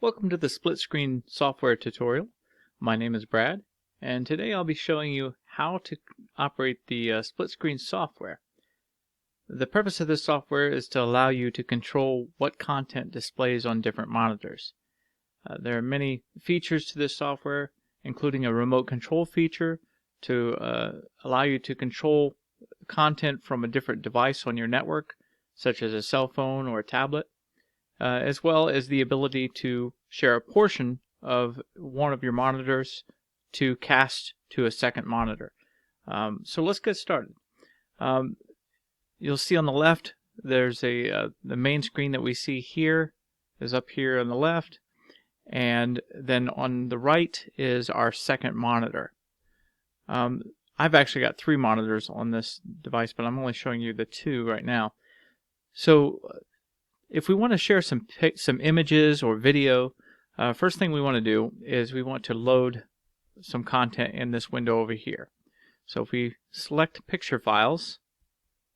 Welcome to the split screen software tutorial. My name is Brad, and today I'll be showing you how to operate the split screen software. The purpose of this software is to allow you to control what content displays on different monitors. There are many features to this software, including a remote control feature to allow you to control content from a different device on your network, such as a cell phone or a tablet. As well as the ability to share a portion of one of your monitors to cast to a second monitor. So let's get started. You'll see on the left there's the main screen that we see here is up here on the left, and then on the right is our second monitor. I've actually got 3 monitors on this device, but I'm only showing you the 2 right now. So if we want to share some images or video, first thing we want to do is we want to load some content in this window over here. So if we select picture files,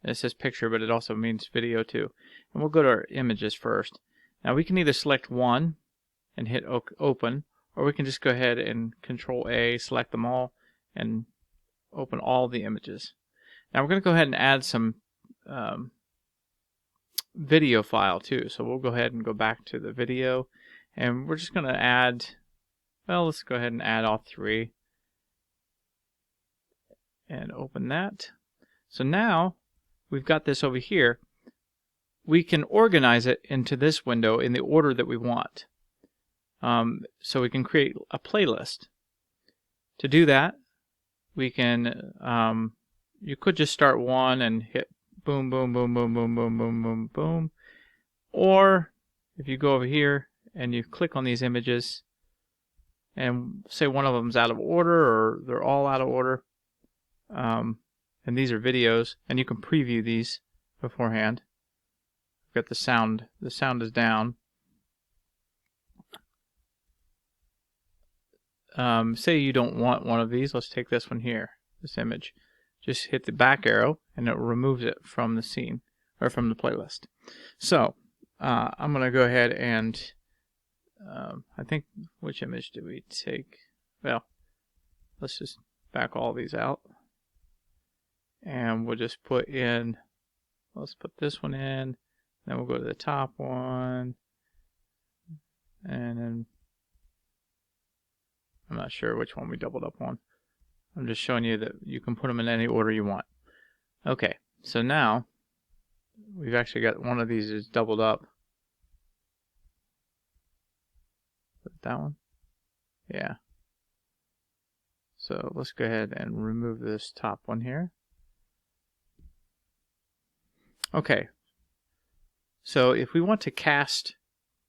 it says picture, but it also means video too. And we'll go to our images first. Now we can either select one and hit open, or we can just go ahead and Control A, select them all, and open all the images. Now we're going to go ahead and add some video file too. So we'll go ahead and go back to the video, and we're just going to add, well, let's go ahead and add all 3 and open that. So now we've got this over here. We can organize it into this window in the order that we want. So we can create a playlist. To do that, we can you could just start one and hit boom, boom, boom, boom, boom, boom, boom, boom, boom. Or if you go over here and you click on these images and say one of them's out of order or they're all out of order, and these are videos, and you can preview these beforehand. We've got the sound is down. Say you don't want one of these. Let's take this one here, this image. Just hit the back arrow and it removes it from the scene or from the playlist. So I'm going to go ahead and I think, which image did we take? Well, let's just back all these out, and we'll just put in, let's put this one in, then we'll go to the top one, and then I'm not sure which one we doubled up on. I'm just showing you that you can put them in any order you want. Okay, so now we've actually got one of these is doubled up. That one? Yeah. So let's go ahead and remove this top one here. Okay. So if we want to cast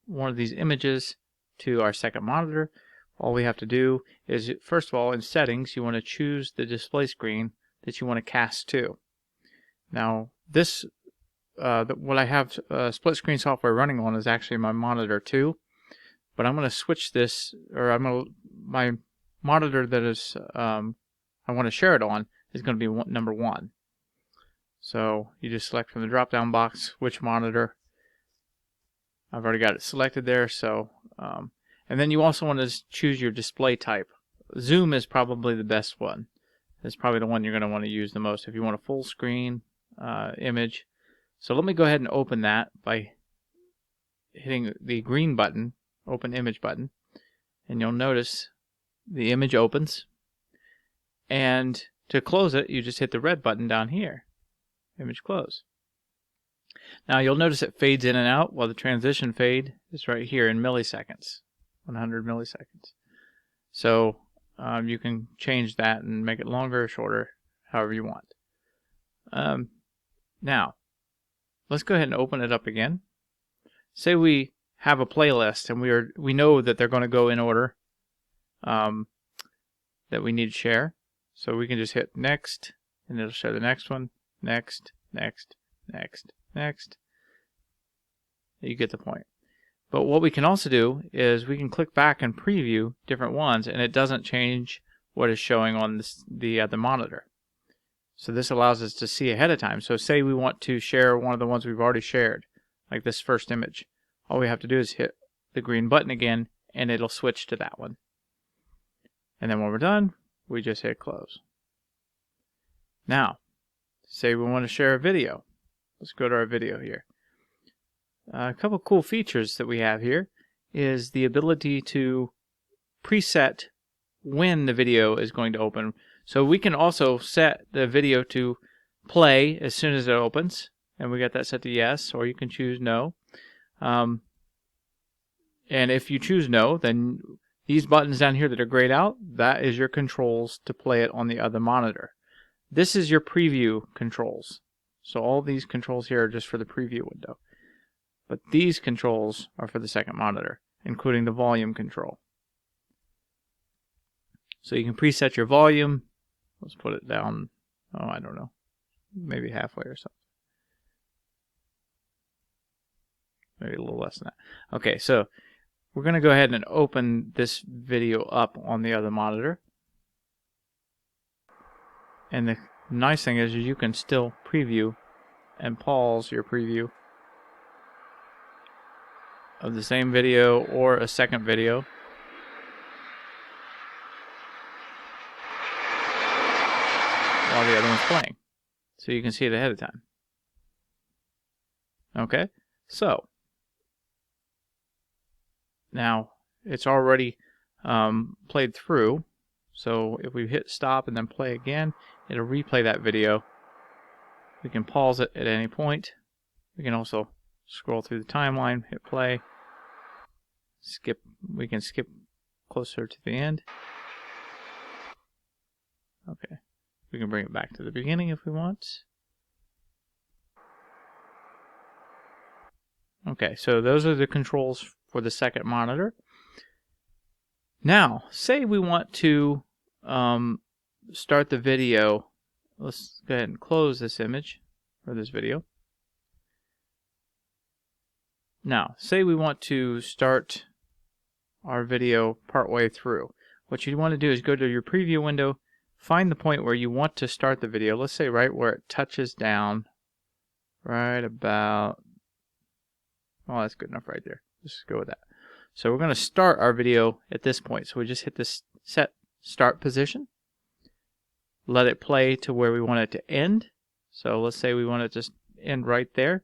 one of these images to our second monitor, all we have to do is, first of all, in settings, you want to choose the display screen that you want to cast to. Now, this, what I have split screen software running on is actually my monitor 2, but I'm going to switch this, or my monitor that is I want to share it on is going to be number 1. So you just select from the drop-down box which monitor. I've already got it selected there, so and then you also want to choose your display type. Zoom is probably the best one. It's probably the one you're going to want to use the most if you want a full screen image. So let me go ahead and open that by hitting the green button, open image button, and you'll notice the image opens. And to close it, you just hit the red button down here, image close. Now you'll notice it fades in and out, while the transition fade is right here in milliseconds. 100 milliseconds. So you can change that and make it longer or shorter, however you want. Now, let's go ahead and open it up again. Say we have a playlist and we know that they're going to go in order that we need to share. So we can just hit next, and it'll show the next one, next, next, next, next. You get the point. But what we can also do is we can click back and preview different ones, and it doesn't change what is showing on the other monitor. So this allows us to see ahead of time. So say we want to share one of the ones we've already shared, like this first image. All we have to do is hit the green button again, and it'll switch to that one. And then when we're done, we just hit close. Now, say we want to share a video. Let's go to our video here. A couple cool features that we have here is the ability to preset when the video is going to open. So we can also set the video to play as soon as it opens, and we got that set to yes, or you can choose no. And if you choose no, then these buttons down here that are grayed out, that is your controls to play it on the other monitor. This is your preview controls. So all these controls here are just for the preview window. But these controls are for the second monitor, including the volume control. So you can preset your volume. Let's put it down, oh, I don't know, maybe halfway or something. Maybe a little less than that. Okay, so we're going to go ahead and open this video up on the other monitor. And the nice thing is you can still preview and pause your preview of the same video or a second video. While the other one's playing. So you can see it ahead of time. Okay, so now it's already played through. So if we hit stop and then play again, it'll replay that video. We can pause it at any point. We can also scroll through the timeline, hit play, skip. We can skip closer to the end. Okay, we can bring it back to the beginning if we want. Okay, so those are the controls for the second monitor. Now, say we want to start the video. Let's go ahead and close this image or this video. Now, say we want to start our video partway through. What you want to do is go to your preview window, find the point where you want to start the video. Let's say right where it touches down, right about, well, that's good enough right there. Let's go with that. So we're going to start our video at this point. So we just hit this set start position. Let it play to where we want it to end. So let's say we want it to just end right there.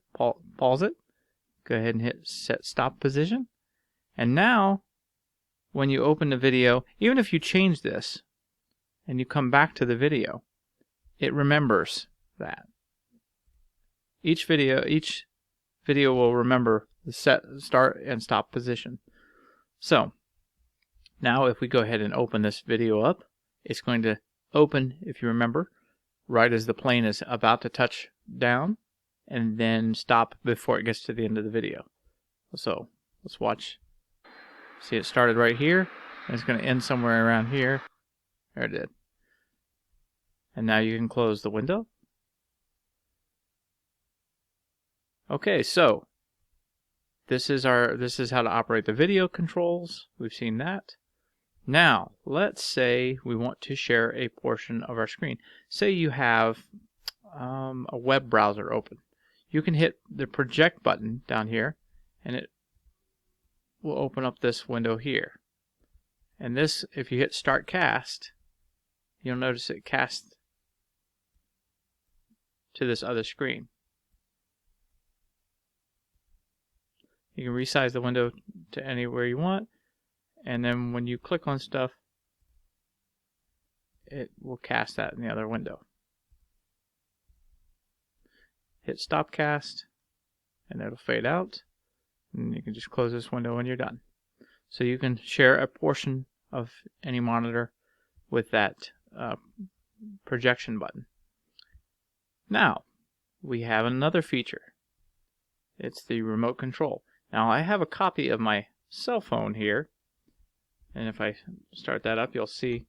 Pause it. Go ahead and hit set stop position. And now, when you open the video, even if you change this and you come back to the video, it remembers that. Each video will remember the set start and stop position. So now if we go ahead and open this video up, it's going to open, if you remember, right as the plane is about to touch down, and then stop before it gets to the end of the video. So let's watch. See, it started right here, and it's going to end somewhere around here. There it did. And now you can close the window. Okay, so this is how to operate the video controls. We've seen that. Now, let's say we want to share a portion of our screen. Say you have a web browser open. You can hit the project button down here, and it will open up this window here. And this, if you hit Start Cast, you'll notice it casts to this other screen. You can resize the window to anywhere you want, and then when you click on stuff, it will cast that in the other window. Hit Stop Cast, and it'll fade out, and you can just close this window when you're done. So you can share a portion of any monitor with that projection button. Now, we have another feature. It's the remote control. Now, I have a copy of my cell phone here, and if I start that up, you'll see,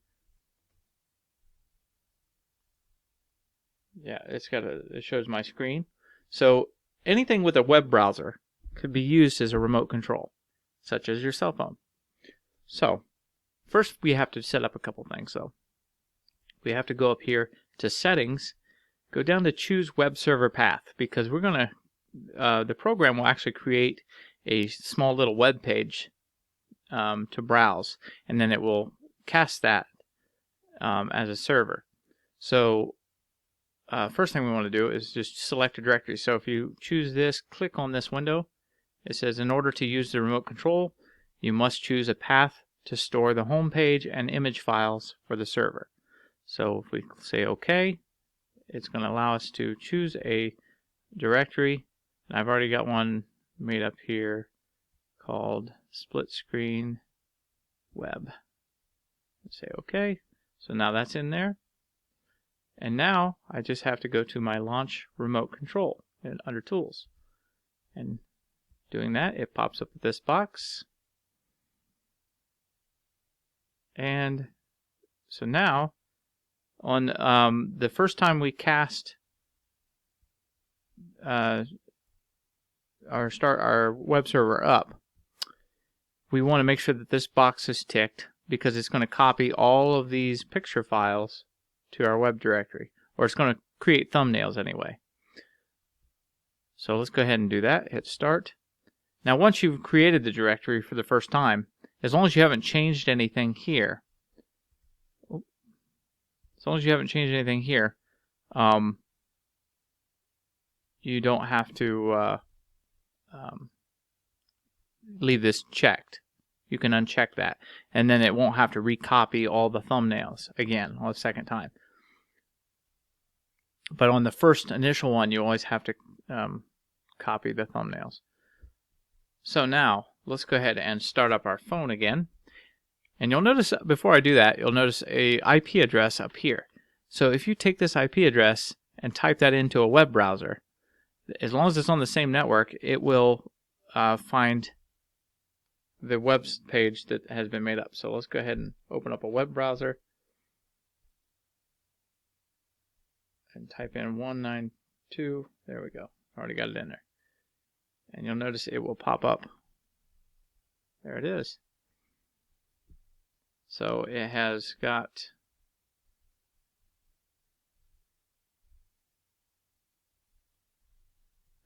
yeah, it shows my screen. So anything with a web browser could be used as a remote control, such as your cell phone. So first we have to set up a couple things. So we have to go up here to Settings, go down to Choose Web Server Path, because we're going to, the program will actually create a small little web page to browse, and then it will cast that as a server. So first thing we want to do is just select a directory. So if you choose this, click on this window, it says in order to use the remote control, you must choose a path to store the home page and image files for the server. So if we say OK, it's going to allow us to choose a directory. And I've already got one made up here called split screen web. Say OK. So now that's in there. And now I just have to go to my launch remote control and under tools. And doing that, it pops up with this box. And so now on the first time we cast our web server up, we want to make sure that this box is ticked, because it's going to copy all of these picture files to our web directory, or it's going to create thumbnails anyway. So let's go ahead and do that. Hit start. Now once you've created the directory for the first time, as long as you haven't changed anything here, you don't have to leave this checked. You can uncheck that, and then it won't have to recopy all the thumbnails again on the second time. But on the first initial one, you always have to copy the thumbnails. So now let's go ahead and start up our phone again. And you'll notice, before I do that, you'll notice a IP address up here. So if you take this IP address and type that into a web browser, as long as it's on the same network, it will find the web page that has been made up. So let's go ahead and open up a web browser and type in 192. There we go. Already got it in there. And you'll notice it will pop up. There it is. So it has got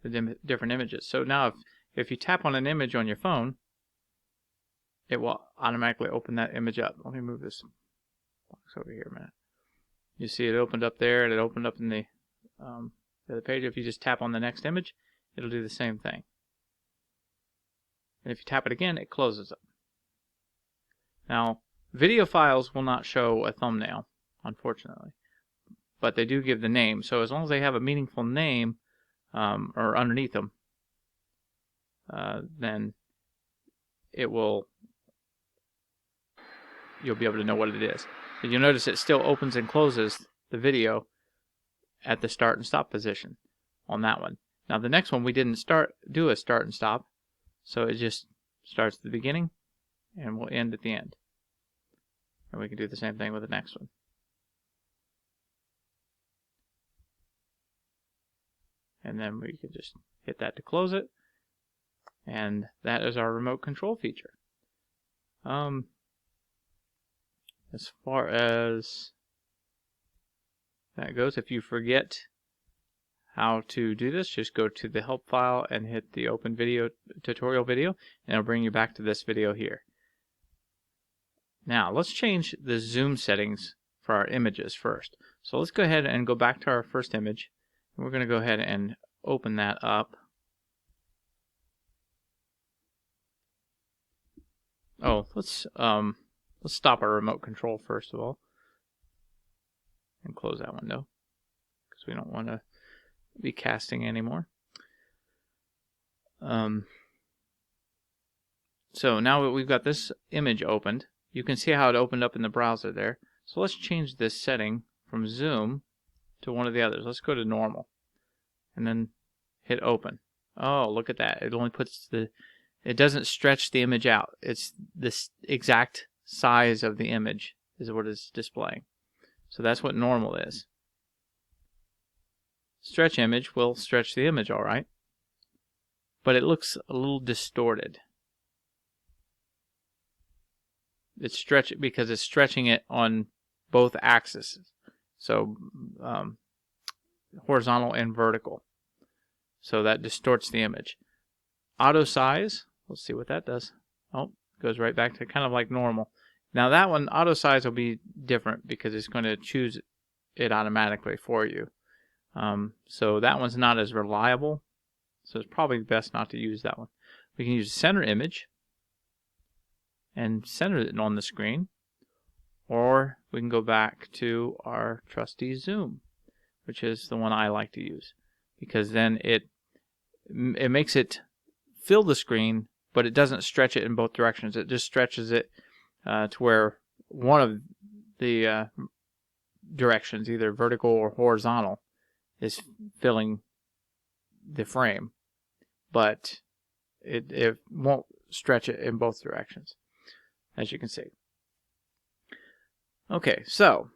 the different images. So now if you tap on an image on your phone, it will automatically open that image up. Let me move this box over here a minute. You see it opened up there, and it opened up in the other page. If you just tap on the next image, it'll do the same thing. And if you tap it again, it closes it. Now, video files will not show a thumbnail, unfortunately, but they do give the name. So as long as they have a meaningful name or underneath them, then you'll be able to know what it is. And you'll notice it still opens and closes the video at the start and stop position on that one. Now the next one we didn't do a start and stop, so it just starts at the beginning and will end at the end. And we can do the same thing with the next one. And then we can just hit that to close it. And that is our remote control feature. As far as that goes, if you forget how to do this, just go to the help file and hit the open video tutorial video, and it'll bring you back to this video here. Now let's change the zoom settings for our images first. So let's go ahead and go back to our first image, and we're going to go ahead and open that up. Oh, let's stop our remote control first of all and close that window, because we don't want to be casting anymore. So now that we've got this image opened, you can see how it opened up in the browser there. So let's change this setting from zoom to one of the others. Let's go to normal and then hit open. Oh, look at that. It only puts it doesn't stretch the image out. It's this exact size of the image is what it's displaying. So that's what normal is. Stretch image will stretch the image all right, but it looks a little distorted. It's stretched because it's stretching it on both axes, so horizontal and vertical. So that distorts the image. auto size. Let's see what that does. Oh, goes right back to kind of like normal. Now that one, auto size will be different because it's going to choose it automatically for you. So that one's not as reliable. So it's probably best not to use that one. We can use center image and center it on the screen. Or we can go back to our trusty zoom, which is the one I like to use. Because then it makes it fill the screen, but it doesn't stretch it in both directions. It just stretches it to where one of the directions, either vertical or horizontal, is filling the frame, but it won't stretch it in both directions, as you can see. Okay, so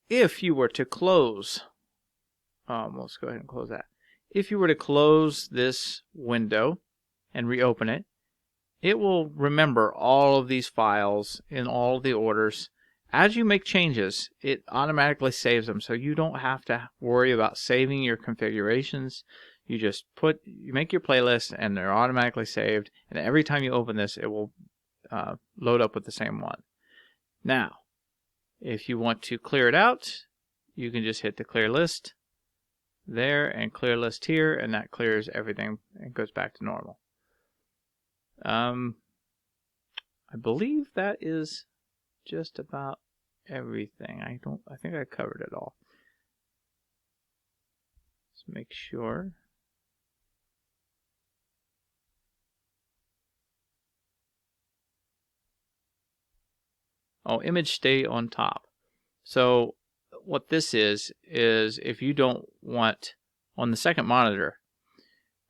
if you were to close, let's go ahead and close that. If you were to close this window and reopen it, it will remember all of these files in all of the orders. As you make changes, it automatically saves them, so you don't have to worry about saving your configurations. You just make your playlist, and they're automatically saved. And every time you open this, it will load up with the same one. Now, if you want to clear it out, you can just hit the clear list there and clear list here, and that clears everything and goes back to normal. I believe that is just about everything. I think I covered it all. Let's make sure. Oh, image stay on top. So what this is if you don't want, on the second monitor,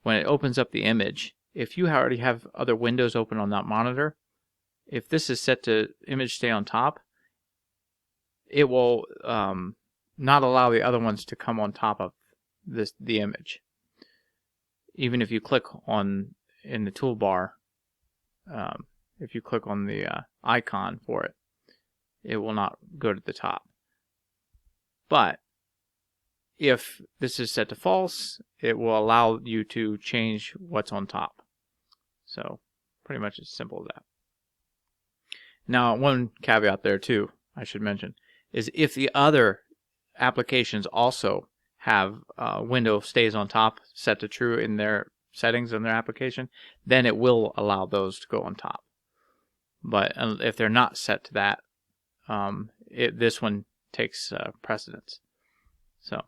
when it opens up the image, if you already have other windows open on that monitor, if this is set to image stay on top, it will not allow the other ones to come on top of the image. Even if you click on in the toolbar, if you click on the icon for it, it will not go to the top. But if this is set to false, it will allow you to change what's on top. So pretty much as simple as that. Now, one caveat there too, I should mention, is if the other applications also have window stays on top set to true in their settings in their application, then it will allow those to go on top. But if they're not set to that, this one takes precedence. So